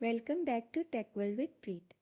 Welcome back to Tech World with Preet.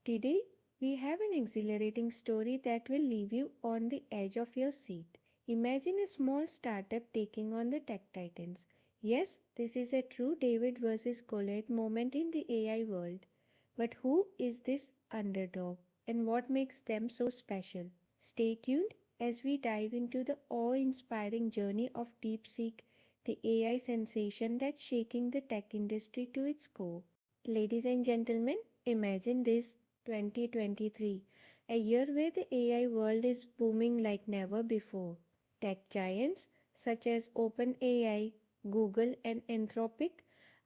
Today, we have an exhilarating story that will leave you on the edge of your seat. Imagine a small startup taking on the tech titans. Yes, this is a true David versus Goliath moment in the AI world. But who is this underdog and what makes them so special? Stay tuned as we dive into the awe inspiring journey of DeepSeek, the AI sensation that's shaking the tech industry to its core. Ladies and gentlemen, imagine this 2023, a year where the AI world is booming like never before. Tech giants such as OpenAI, Google, and Anthropic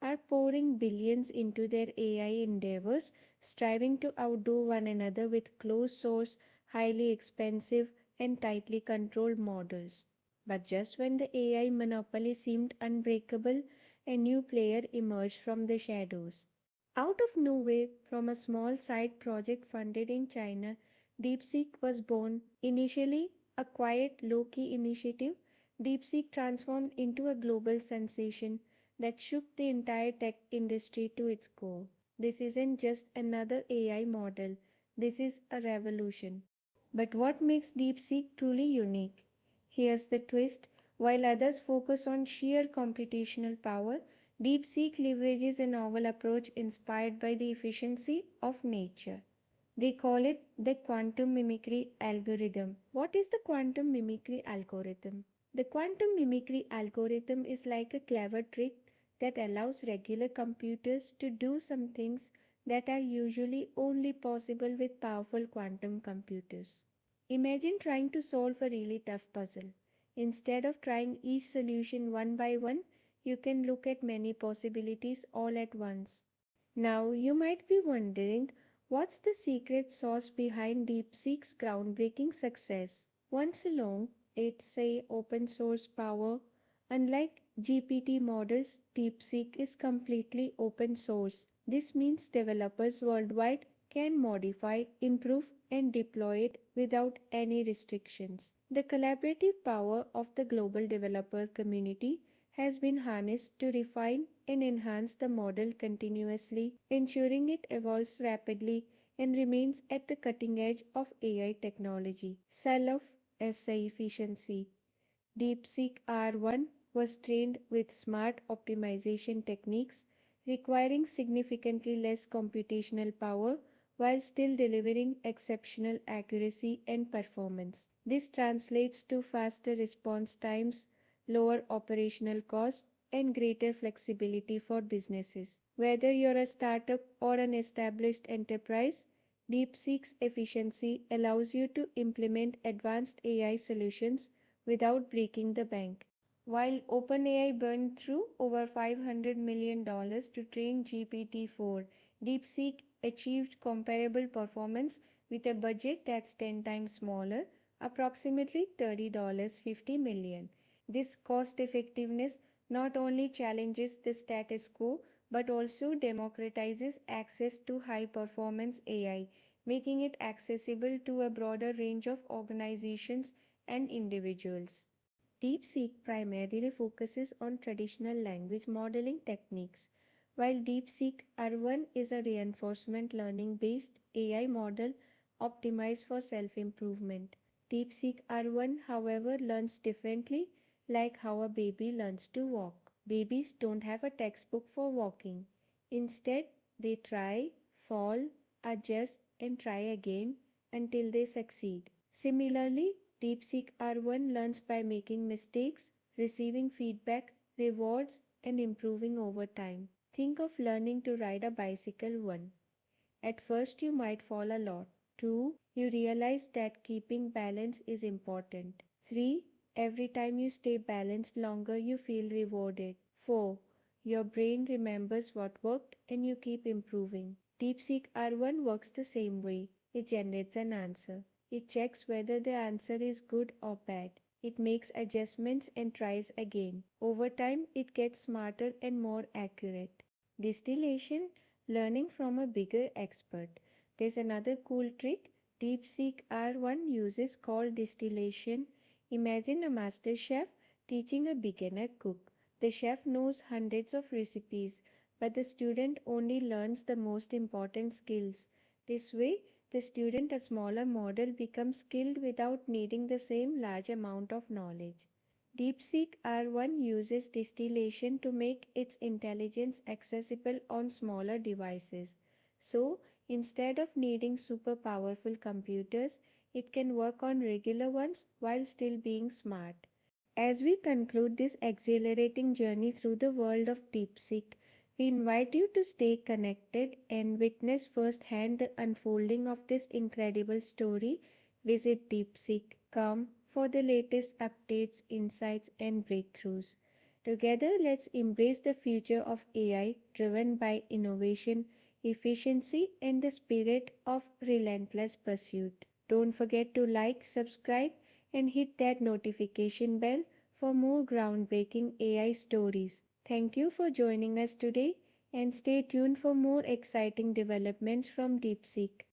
are pouring billions into their AI endeavors, striving to outdo one another with closed source, highly expensive, and tightly controlled models. But just when the AI monopoly seemed unbreakable, a new player emerged from the shadows. Out of nowhere, from a small side project funded in China, DeepSeek was born. Initially a quiet, low key initiative, DeepSeek transformed into a global sensation that shook the entire tech industry to its core. This isn't just another AI model, this is a revolution. But what makes DeepSeek truly unique? Here's the twist: while others focus on sheer computational power, DeepSeek leverages a novel approach inspired by the efficiency of nature. They call it the quantum mimicry algorithm. What is the quantum mimicry algorithm? The quantum mimicry algorithm is like a clever trick that allows regular computers to do some things that are usually only possible with powerful quantum computers. Imagine trying to solve a really tough puzzle. Instead of trying each solution one by one, you can look at many possibilities all at once. Now, you might be wondering, what's the secret sauce behind DeepSeek's groundbreaking success? Once along, it's a open source power. Unlike GPT models, DeepSeek is completely open source. This means developers worldwide can modify, improve, and deploy it without any restrictions. The collaborative power of the global developer community has been harnessed to refine and enhance the model continuously, ensuring it evolves rapidly and remains at the cutting edge of AI technology. Cell of SI efficiency. DeepSeek R1 was trained with smart optimization techniques requiring significantly less computational power while still delivering exceptional accuracy and performance. This translates to faster response times, lower operational costs, and greater flexibility for businesses. Whether you're a startup or an established enterprise, DeepSeek's efficiency allows you to implement advanced AI solutions without breaking the bank. While OpenAI burned through over $500 million to train GPT-4, DeepSeek achieved comparable performance with a budget that's 10 times smaller, approximately $30.50 million. This cost effectiveness not only challenges the status quo but also democratizes access to high performance AI, making it accessible to a broader range of organizations and individuals. DeepSeek primarily focuses on traditional language modeling techniques, while DeepSeek R1 is a reinforcement learning based AI model optimized for self improvement. DeepSeek R1, however, learns differently, like how a baby learns to walk. Babies don't have a textbook for walking. Instead, they try, fall, adjust, and try again until they succeed. Similarly, DeepSeek R1 learns by making mistakes, receiving feedback, rewards, and improving over time. Think of learning to ride a bicycle 1. At first, you might fall a lot. 2. You realize that keeping balance is important. 3. Every time you stay balanced longer, you feel rewarded. 4. Your brain remembers what worked and you keep improving. DeepSeek R1 works the same way. It generates an answer. It checks whether the answer is good or bad. It makes adjustments and tries again. Over time, it gets smarter and more accurate. Distillation, learning from a bigger expert. There's another cool trick DeepSeek R1 uses called distillation. Imagine a master chef teaching a beginner cook. The chef knows hundreds of recipes, but the student only learns the most important skills. This way, the student a smaller model becomes skilled without needing the same large amount of knowledge. DeepSeek R1 uses distillation to make its intelligence accessible on smaller devices. So, instead of needing super powerful computers, it can work on regular ones while still being smart. As we conclude this exhilarating journey through the world of DeepSeek, we invite you to stay connected and witness firsthand the unfolding of this incredible story. Visit DeepSeek.com for the latest updates, insights, and breakthroughs. Together, let's embrace the future of AI driven by innovation, efficiency, and the spirit of relentless pursuit. Don't forget to like, subscribe, and hit that notification bell for more groundbreaking AI stories. Thank you for joining us today and stay tuned for more exciting developments from DeepSeek.